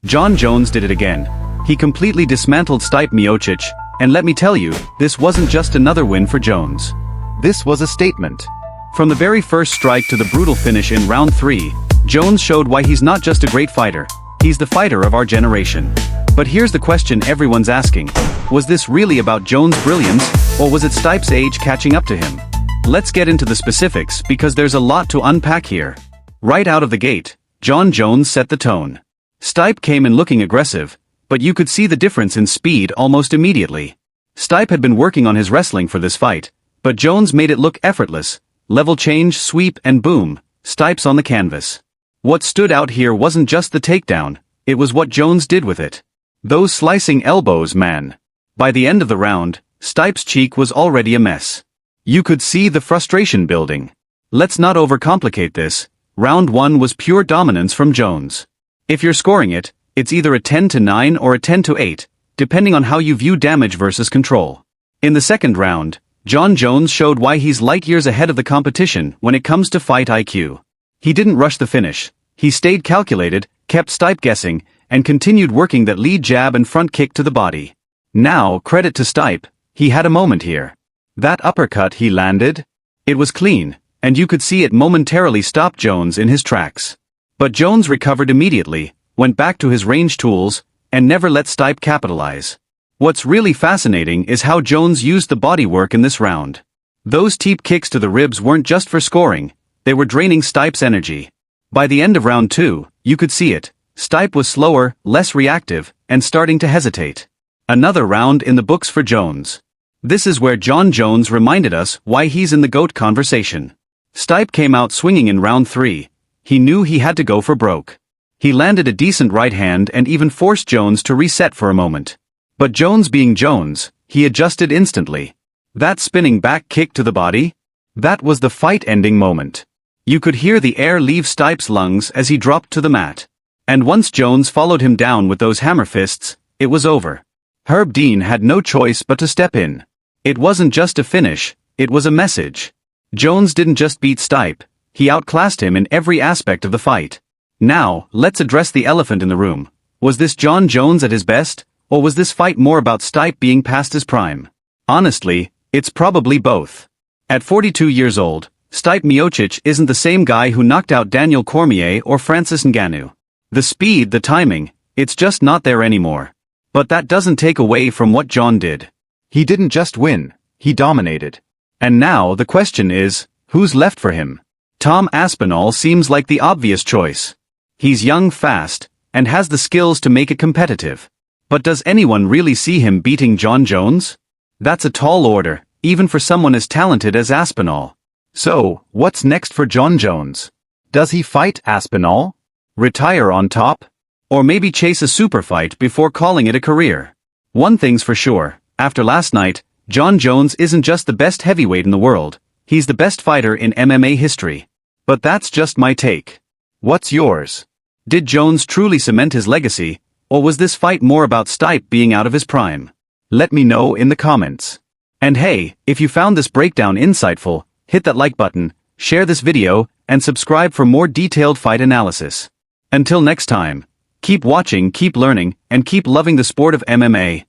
Jon Jones did it again. He completely dismantled Stipe Miocic, and let me tell you, this wasn't just another win for Jones. This was a statement. From the very first strike to the brutal finish in round 3, Jones showed why he's not just a great fighter, he's the fighter of our generation. But here's the question everyone's asking. Was this really about Jones' brilliance, or was it Stipe's age catching up to him? Let's get into the specifics because there's a lot to unpack here. Right out of the gate, Jon Jones set the tone. Stipe came in looking aggressive, but you could see the difference in speed almost immediately. Stipe had been working on his wrestling for this fight, but Jones made it look effortless. Level change, sweep, and boom, Stipe's on the canvas. What stood out here wasn't just the takedown, it was what Jones did with it. Those slicing elbows, man. By the end of the round, Stipe's cheek was already a mess. You could see the frustration building. Let's not overcomplicate this. Round 1 was pure dominance from Jones. If you're scoring it, it's either a 10-9 or a 10-8, depending on how you view damage versus control. In the second round, Jon Jones showed why he's light years ahead of the competition when it comes to fight IQ. He didn't rush the finish. He stayed calculated, kept Stipe guessing, and continued working that lead jab and front kick to the body. Now, credit to Stipe, he had a moment here. That uppercut he landed? It was clean, and you could see it momentarily stop Jones in his tracks. But Jones recovered immediately, went back to his range tools, and never let Stipe capitalize. What's really fascinating is how Jones used the bodywork in this round. Those teep kicks to the ribs weren't just for scoring, they were draining Stipe's energy. By the end of round 2, you could see it. Stipe was slower, less reactive, and starting to hesitate. Another round in the books for Jones. This is where Jon Jones reminded us why he's in the GOAT conversation. Stipe came out swinging in round 3. He knew he had to go for broke. He landed a decent right hand and even forced Jones to reset for a moment. But Jones being Jones, he adjusted instantly. That spinning back kick to the body? That was the fight-ending moment. You could hear the air leave Stipe's lungs as he dropped to the mat. And once Jones followed him down with those hammer fists, it was over. Herb Dean had no choice but to step in. It wasn't just a finish, it was a message. Jones didn't just beat Stipe, he outclassed him in every aspect of the fight. Now, let's address the elephant in the room. Was this Jon Jones at his best, or was this fight more about Stipe being past his prime? Honestly, it's probably both. At 42 years old, Stipe Miocic isn't the same guy who knocked out Daniel Cormier or Francis Ngannou. The speed, the timing, it's just not there anymore. But that doesn't take away from what Jon did. He didn't just win, he dominated. And now the question is, who's left for him? Tom Aspinall seems like the obvious choice. He's young, fast, and has the skills to make it competitive. But does anyone really see him beating Jon Jones? That's a tall order, even for someone as talented as Aspinall. So, what's next for Jon Jones? Does he fight Aspinall? Retire on top? Or maybe chase a super fight before calling it a career? One thing's for sure, after last night, Jon Jones isn't just the best heavyweight in the world, he's the best fighter in MMA history. But that's just my take. What's yours? Did Jones truly cement his legacy, or was this fight more about Stipe being out of his prime? Let me know in the comments. And hey, if you found this breakdown insightful, hit that like button, share this video, and subscribe for more detailed fight analysis. Until next time, keep watching, keep learning, and keep loving the sport of MMA.